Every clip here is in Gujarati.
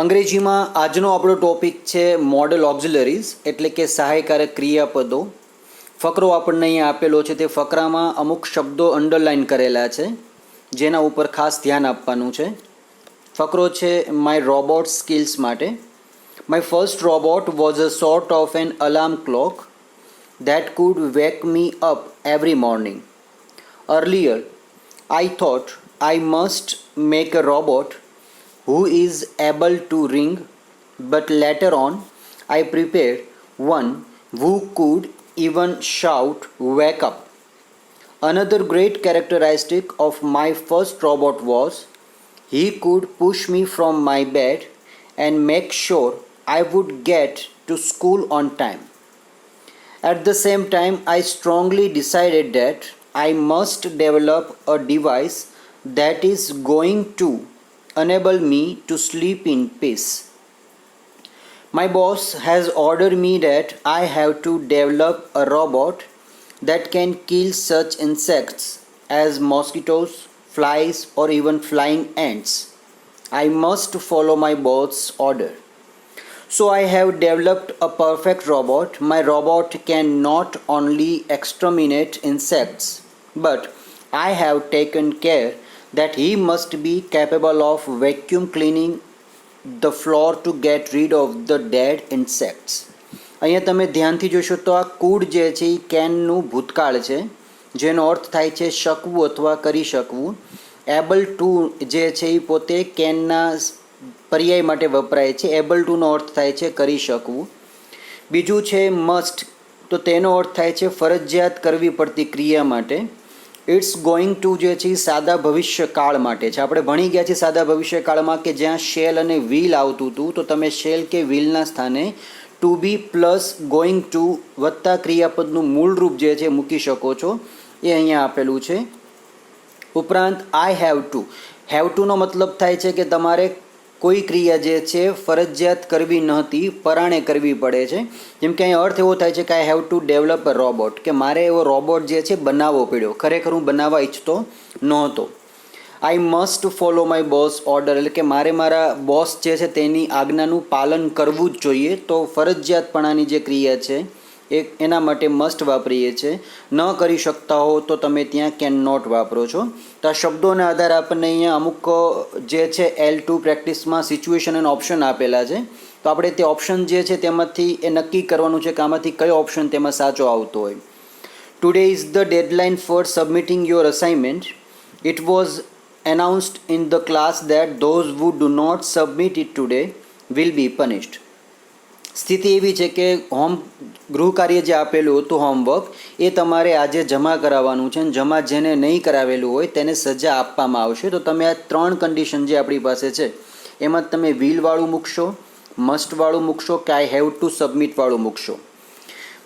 અંગ્રેજીમાં આજનો આપણો ટોપિક છે મોડલ ઓક્ઝિલરીઝ એટલે કે સહાયકારક ક્રિયાપદો. ફકરો આપણને અહીંયા આપેલો છે. તે ફકરામાં અમુક શબ્દો અંડરલાઇન કરેલા છે જેના ઉપર ખાસ ધ્યાન આપવાનું છે. ફકરો છે માય રોબોટ સ્કિલ્સ માટે. My first robot was a sort of an alarm clock that could wake me up every morning. Earlier, I thought I must make a robot who is able to ring, but later on, I prepared one who could even shout, "Wake up!" Another great characteristic of my first robot was he could push me from my bed and make sure I would get to school on time. At the same time, I strongly decided that I must develop a device that is going to enable me to sleep in peace. My boss has ordered me that I have to develop a robot that can kill such insects as mosquitoes, flies, or even flying ants. I must follow my boss's order. So I have developed a perfect robot. My robot can not only exterminate insects, but I have taken care that he must be capable of vacuum cleaning the floor to get rid of the dead insects. અહીંયા તમે ધ્યાનથી જોશો તો આ કુડ જે છે એ કેનનું ભૂતકાળ છે, જેનો અર્થ થાય છે શકવું અથવા કરી શકવું. એબલ ટુ જે છે એ પોતે કેનના પર્યાય માટે વપરાય છે. એબલ ટુનો અર્થ થાય છે કરી શકવું. બીજું છે મસ્ટ, તો તેનો અર્થ થાય છે ફરજિયાત કરવી પડતી ક્રિયા માટે. ઇટ્સ ગોઈંગ ટુ જે છે એ સાદા ભવિષ્યકાળ માટે છે. આપણે ભણી ગયા છીએ સાદા ભવિષ્યકાળમાં કે જ્યાં શેલ અને વ્હીલ આવતું હતું, તો તમે શેલ કે વ્હીલના સ્થાને to be plus going to વત્તા ક્રિયાપદનું મૂળ રૂપ જે છે મૂકી શકો છો. એ અહીંયા આપેલું છે. ઉપરાંત આઈ હેવ ટુનો મતલબ થાય છે કે તમારે કોઈ ક્રિયા જે છે ફરજિયાત કરવી નહોતી, પરાણે કરવી પડે છે. જેમ કે અહીં અર્થ એવો થાય છે કે આઈ have to develop a robot, કે મારે એવો રોબોટ જે છે બનાવવો પડ્યો, ખરેખર હું બનાવવા ઈચ્છતો નહોતો. I must follow my boss order, એટલે કે મારે મારા બોસ જે છે તેની આજ્ઞાનું પાલન કરવું જ જોઈએ. તો ફરજિયાતપણાની જે ક્રિયા છે એ એના માટે મસ્ટ વાપરીએ છીએ. ન કરી શકતા હો તો તમે ત્યાં કેન નોટ વાપરો છો. તો આ શબ્દોના આધારે આપણને અહીંયા અમુક જે છે L2 પ્રેક્ટિસમાં સિચ્યુએશન અને ઓપ્શન આપેલા છે. તો આપણે તે ઓપ્શન જે છે તેમાંથી એ નક્કી કરવાનું છે કે આમાંથી કયો ઓપ્શન તેમાં સાચો આવતો હોય. Today is the deadline for submitting your assignment. It was announced in the class that those who do not submit it today will be punished. સ્થિતિ એવી છે કે ગૃહ કાર્ય જે આપેલું હતું હોમવર્ક એ તમારે આજે જમા કરાવવાનું છે, અને જમા જેને નહીં કરાવેલું હોય તેને સજા આપવામાં આવશે. તો તમે આ ત્રણ કન્ડિશન જે આપણી પાસે છે એમાં તમે વ્હીલવાળું મૂકશો, મસ્ટવાળું મૂકશો કે આઈ હેવ ટુ સબમિટવાળું મૂકશો.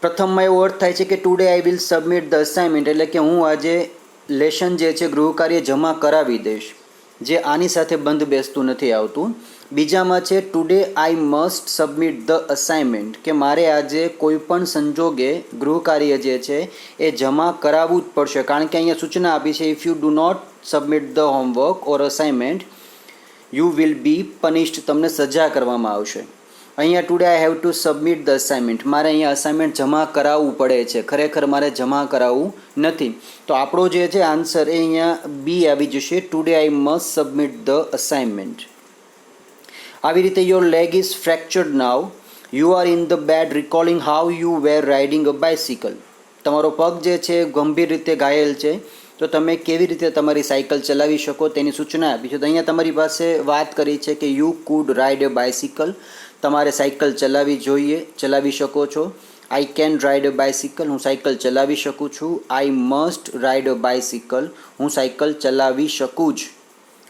પ્રથમમાં એવો અર્થ થાય છે કે today I will submit the assignment, એટલે કે હું આજે લેશન જે છે ગૃહ કાર્ય જમા કરાવી દઈશ, જે આની સાથે બંધ બેસતું નથી આવતું. બીજામાં છે today I must submit the assignment, કે મારે આજે કોઈ પણ સંજોગે ગૃહ કાર્ય જે છે એ જમા કરાવવું જ પડશે, કારણ કે અહીંયા સૂચના આપી છે if you do not submit the homework or assignment you will be punished, તમને સજા કરવામાં આવશે. અહીંયા today I have to submit the assignment, મારે અહીંયા અસાઇનમેન્ટ જમા કરાવવું પડે છે, ખરેખર મારે જમા કરાવવું નથી. તો આપણો જે છે આન્સર એ અહીંયા બી આવી જશે. Today I must submit the assignment. આવી રીતે your leg is fractured now. You are in the bed recalling how you were riding a bicycle. તમારો પગ જે છે ગંભીર રીતે ઘાયલ છે, તો તમે કેવી રીતે તમારી સાયકલ ચલાવી શકો તેની સૂચના આપી છે. તો અહીંયા તમારી પાસે વાત કરી છે કે you could ride a bicycle, તમારે સાયકલ ચલાવવી જોઈએ, ચલાવી શકો છો. I can ride a bicycle, હું સાયકલ ચલાવી શકું છું. I must ride a bicycle, હું સાયકલ ચલાવી શકું જ,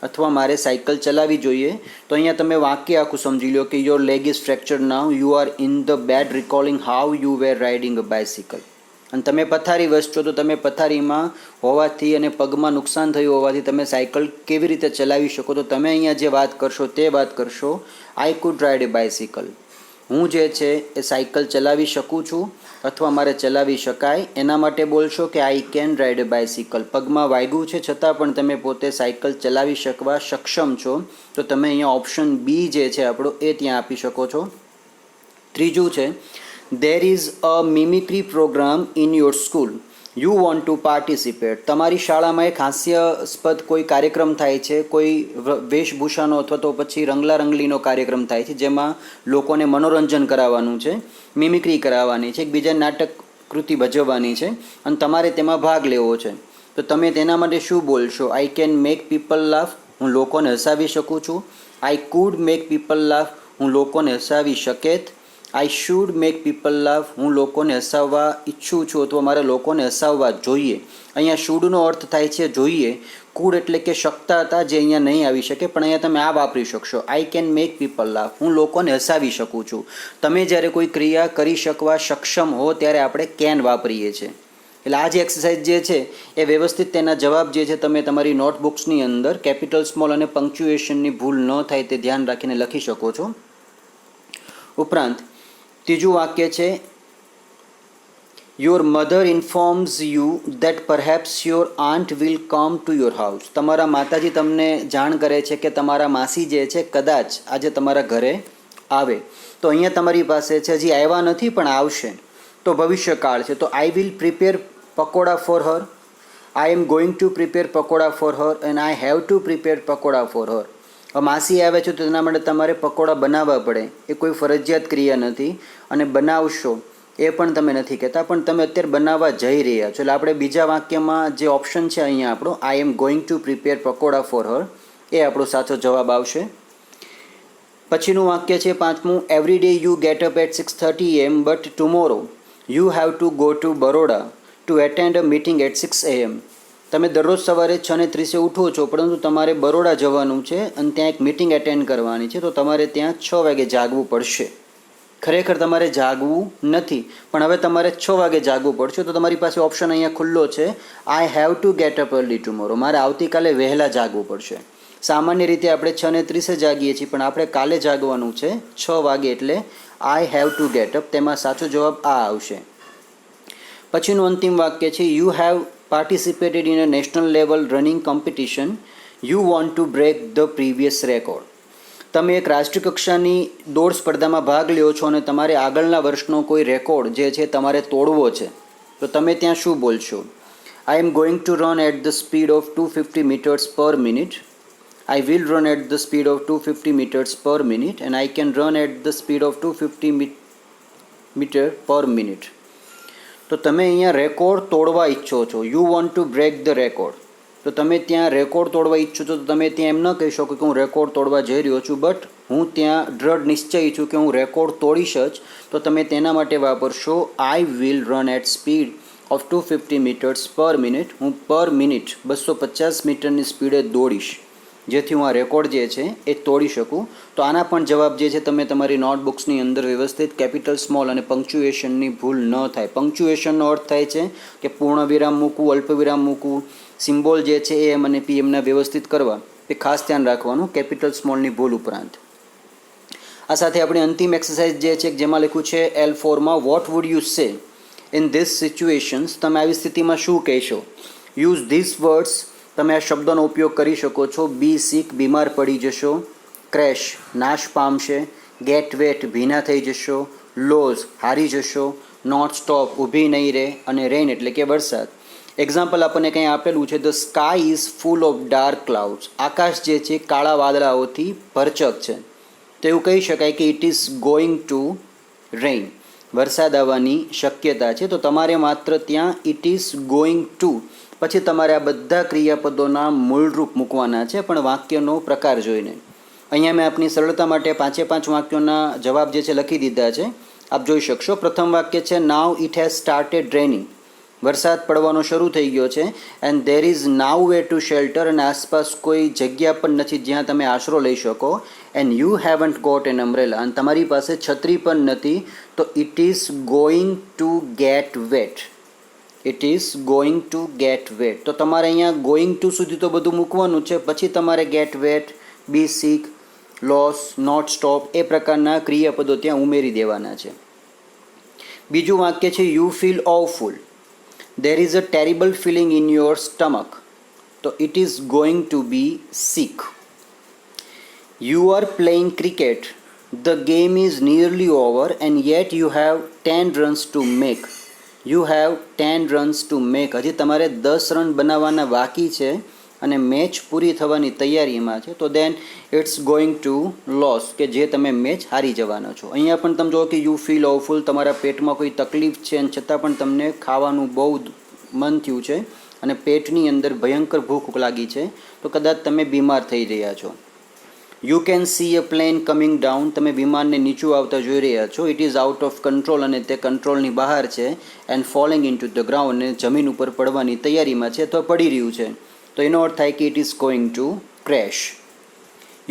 અથવા મારે સાયકલ ચલાવવી જોઈએ. તો અહીંયા તમે વાક્ય આખું સમજી લો કે your leg is fractured now, you are in the bed recalling how you were riding a bicycle. અને તમે પથારી વસશો તો તમે પથારીમાં હોવાથી અને પગમાં નુકસાન થયું હોવાથી તમે સાયકલ કેવી રીતે ચલાવી શકો, તો તમે અહીંયા જે વાત કરશો તે વાત કરશો I could ride A bicycle. હું જે છે એ સાયકલ ચલાવી શકું છું અથવા મારે ચલાવી શકાય, એના માટે બોલશો કે I can ride a bicycle. પગમાં વાગ્યું છે છતાં પણ તમે પોતે સાયકલ ચલાવી શકવા સક્ષમ છો, તો તમે અહીંયા ઓપ્શન બી જે છે આપણો એ ત્યાં આપી શકો છો. ત્રીજું છે, there is a mimicry program in your school, you want to participate. તમારી શાળામાં એક હાસ્યાસ્પદ કોઈ કાર્યક્રમ થાય છે, કોઈ વેશભૂષાનો અથવા તો પછી રંગલા રંગલીનો કાર્યક્રમ થાય છે, જેમાં લોકોને મનોરંજન કરાવવાનું છે, મિમિક્રી કરાવવાની છે, એકબીજા નાટક કૃતિ ભજવવાની છે અને તમારે તેમાં ભાગ લેવો છે. તો તમે તેના માટે શું બોલશો? I can make people laugh, હું લોકોને હસાવી શકું છું. I could make people laugh, હું લોકોને હસાવી શકેત. I should make people laugh, હું લોકોને હસાવવા ઈચ્છું છું અથવા મારે લોકોને હસાવવા જોઈએ. અહીંયા શુડનો અર્થ થાય છે જોઈએ. કુડ એટલે કે શકતા હતા, જે અહીંયા નહીં આવી શકે, પણ અહીંયા તમે આ વાપરી શકશો. આઈ કેન મેક પીપલ લાફ, હું લોકોને હસાવી શકું છું. તમે જ્યારે કોઈ ક્રિયા કરી શકવા સક્ષમ હો ત્યારે આપણે કેન વાપરીએ છીએ. એટલે આ જે એક્સરસાઇઝ જે છે એ વ્યવસ્થિત તેના જવાબ જે છે તમે તમારી નોટબુક્સની અંદર કેપિટલ સ્મોલ અને પંક્ચ્યુએશનની ભૂલ ન થાય તે ધ્યાન રાખીને લખી શકો છો. ઉપરાંત ત્રીજું વાક્ય છે, your mother informs you that perhaps your aunt will come to your house. તમારા માતાજી તમને જાણ કરે છે કે તમારા માસી જે છે કદાચ આજે તમારા ઘરે આવે. તો અહીંયા તમારી પાસે છે હજી આવ્યા નથી પણ આવશે, તો ભવિષ્યકાળ છે. તો I will prepare pakoda for her, I am going to prepare pakoda for her and I have to prepare pakoda for her. માસી આવે છે તો તેના માટે તમારે પકોડા બનાવવા પડે, એ કોઈ ફરજિયાત ક્રિયા નથી. અને બનાવશો એ પણ તમે નથી કહેતા, પણ તમે અત્યારે બનાવવા જઈ રહ્યા છો. એટલે આપણે બીજા વાક્યમાં જે ઓપ્શન છે અહીંયા આપણો I am going to prepare pakoda for her, એ આપણો સાચો જવાબ આવશે. પછીનું વાક્ય છે પાંચમું, every day you get up at 6:30 AM but tomorrow you have to go to Baroda to attend a meeting at 6 AM. તમે દરરોજ સવારે 6:30 ઉઠો છો, પરંતુ તમારે બરોડા જવાનું છે અને ત્યાં એક મિટિંગ એટેન્ડ કરવાની છે, તો તમારે ત્યાં 6 વાગે જાગવું પડશે. ખરેખર તમારે જાગવું નથી, પણ હવે તમારે 6 વાગે જાગવું પડશે. તો તમારી પાસે ઓપ્શન અહીંયા ખુલ્લો છે, આઈ have two get up early tomorrow, મારે આવતીકાલે વહેલા જાગવું પડશે. સામાન્ય રીતે આપણે 6:30 જાગીએ છીએ, પણ આપણે કાલે જાગવાનું છે 6 વાગે, એટલે આઈ હેવ ટુ ગેટ અપ. તેમાં સાચો જવાબ આ આવશે. પછીનું અંતિમ વાક્ય છે, you have participated in a national level running competition, you want to break the previous record. તમે એક રાષ્ટ્રીય કક્ષાની દોડ સ્પર્ધામાં ભાગ લ્યો છો અને તમારે આગળના વર્ષનો કોઈ રેકોર્ડ જે છે તમારે તોડવો છે, તો તમે ત્યાં શું બોલશો? I am going to run at the speed of 250 meters per minute, I will run at the speed of 250 meters per minute and I can run at the speed of 250 meter per minute. તો તમે અહીંયા રેકોર્ડ તોડવા ઈચ્છો છો, you want to break the record. તો તમે ત્યાં રેકોર્ડ તોડવા ઈચ્છો છો, તો તમે ત્યાં એમ ન કહી શકો કે હું રેકોર્ડ તોડવા જઈ રહ્યો છું, બટ હું ત્યાં દ્રઢ નિશ્ચયી છું કે હું રેકોર્ડ તોડીશ જ. તો તમે તેના માટે વાપરશો I will run at speed of 250 meters per minute. હું પર મિનિટ 250 મીટરની સ્પીડે દોડીશ, જેથી હું આ રેકોર્ડ જે છે એ તોડી શકું. તો આના પણ જવાબ જે છે તમે તમારી નોટબુક્સની અંદર વ્યવસ્થિત કેપિટલ સ્મોલ અને પંક્ચ્યુએશનની ભૂલ ન થાય. પંક્ચ્યુએશનનો અર્થ થાય છે કે પૂર્ણ વિરામ મૂકવું, અલ્પવિરામ મૂકવું, સિમ્બોલ જે છે એ એમ અને પી એમના વ્યવસ્થિત કરવા, એ ખાસ ધ્યાન રાખવાનું કેપિટલ સ્મોલની ભૂલ ઉપરાંત. આ સાથે આપણી અંતિમ એક્સરસાઇઝ જે છે જેમાં લખ્યું છે L4માં, what would you say in this situations. તમે આવી સ્થિતિમાં શું કહેશો? યુઝ ધીસ વર્ડ્સ, તમે આ શબ્દોનો ઉપયોગ કરી શકો છો. બી સિક, બીમાર પડી જશો. ક્રેશ, નાશ પામશે. ગેટ વેટ, ભીના થઈ જશો. લોઝ, હારી જશો. નોટ સ્ટોપ, ઊભી નહીં રહે. અને રેઇન એટલે કે વરસાદ. એક્ઝામ્પલ આપણને કંઈ આપેલું છે, the sky is full of dark clouds. આકાશ જે છે કાળા વાદળાઓથી ભરચક છે. તો એવું કહી શકાય કે it is going two rain, વરસાદ આવવાની શક્યતા છે. તો તમારે માત્ર ત્યાં ઇટ ઇઝ ગોઈંગ ટુ, પછી તમારે આ બધા ક્રિયાપદોના મૂળરૂપ મૂકવાના છે, પણ વાક્યનો પ્રકાર જોઈને. અહીંયા મેં આપની સરળતા માટે 5 વાક્યોના જવાબ જે છે લખી દીધા છે, આપ જોઈ શકશો. પ્રથમ વાક્ય છે, now it has started raining. વરસાદ પડવાનો શરૂ થઈ ગયો છે. And there is now way to shelter, અને આસપાસ કોઈ જગ્યા પણ નથી જ્યાં તમે આશરો લઈ શકો. And you haven't got an umbrella, અને તમારી પાસે છત્રી પણ નથી. તો it is going to get wet. It is going to get wet. તો તમારે અહીંયા ગોઈંગ ટુ સુધી તો બધું મૂકવાનું છે, પછી તમારે get wet, be sick, lose, not stop એ પ્રકારના ક્રિયાપદો ત્યાં ઉમેરી દેવાના છે. બીજું વાક્ય છે you feel awful. There is a terrible feeling in your stomach. તો it is going to be sick. You are playing cricket. The game is nearly over and yet you have 10 runs to make. You have 10 runs to make. હજી તમારે 10 રન બનાવવાના બાકી છે અને મેચ પૂરી થવાની તૈયારીમાં છે. તો દેન ઇટ્સ ગોઈંગ ટુ લોસ, કે જે તમે મેચ હારી જવાનો છો. અહીંયા પણ તમે જુઓ કે યુ ફીલ ઓફુલ, તમારા પેટમાં કોઈ તકલીફ છે અને છતાં પણ તમને ખાવાનું બહુ મન થયું છે અને પેટની અંદર ભયંકર ભૂખ લાગી છે, તો કદાચ તમે બીમાર થઈ રહ્યા છો. You can see a plane coming down. તમે વિમાનને નીચું આવતા જોઈ રહ્યા છો. It is out of control, અને તે કંટ્રોલની બહાર છે. And falling in to the ground, અને જમીન ઉપર પડવાની તૈયારીમાં છે અથવા પડી રહ્યું છે. તો એનો અર્થ થાય કે it is going to crash.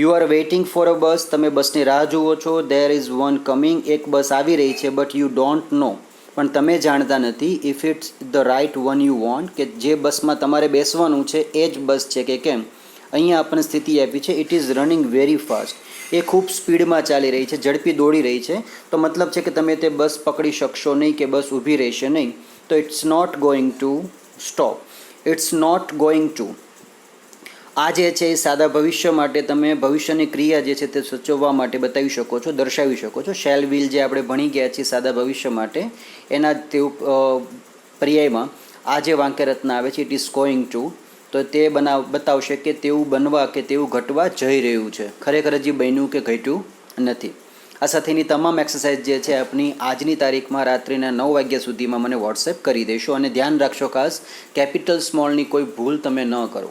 You are waiting for a bus. તમે બસની રાહ જુઓ છો. There is one coming. એક બસ આવી રહી છે, બટ યુ ડોન્ટ નો. પણ તમે જાણતા નથી if it's the right one you want, કે જે બસમાં તમારે બેસવાનું છે એ જ બસ છે કે કેમ. અહીંયા આપણને સ્થિતિ આપી છે it is running very fast. એ ખૂબ સ્પીડમાં ચાલી રહી છે, ઝડપી દોડી રહી છે. તો મતલબ છે કે તમે તે બસ પકડી શકશો નહીં, કે બસ ઊભી રહેશે નહીં. તો it's not going to stop. It's not going to. આ જે છે એ સાદા ભવિષ્ય માટે તમે ભવિષ્યની ક્રિયા જે છે તે સૂચવવા માટે બતાવી શકો છો, દર્શાવી શકો છો. શેલ વિલ જે આપણે ભણી ગયા છીએ સાદા ભવિષ્ય માટે, એના તેવું પર્યાયમાં આ જે વાક્ય રચના આવે છે ઇટ ઇઝ ગોઈંગ ટુ, તો તે બતાવશે કે તેવું બનવા કે તેવું ઘટવા જઈ રહ્યું છે. ખરેખર હજી બન્યું કે ઘટ્યું નથી. આ સાથેની તમામ એક્સરસાઇઝ જે છે આપણી આજની તારીખમાં રાત્રિના 9 વાગ્યા સુધીમાં મને વોટ્સએપ કરી દેશો. અને ધ્યાન રાખશો ખાસ કેપિટલ સ્મોલની કોઈ ભૂલ તમે ન કરો.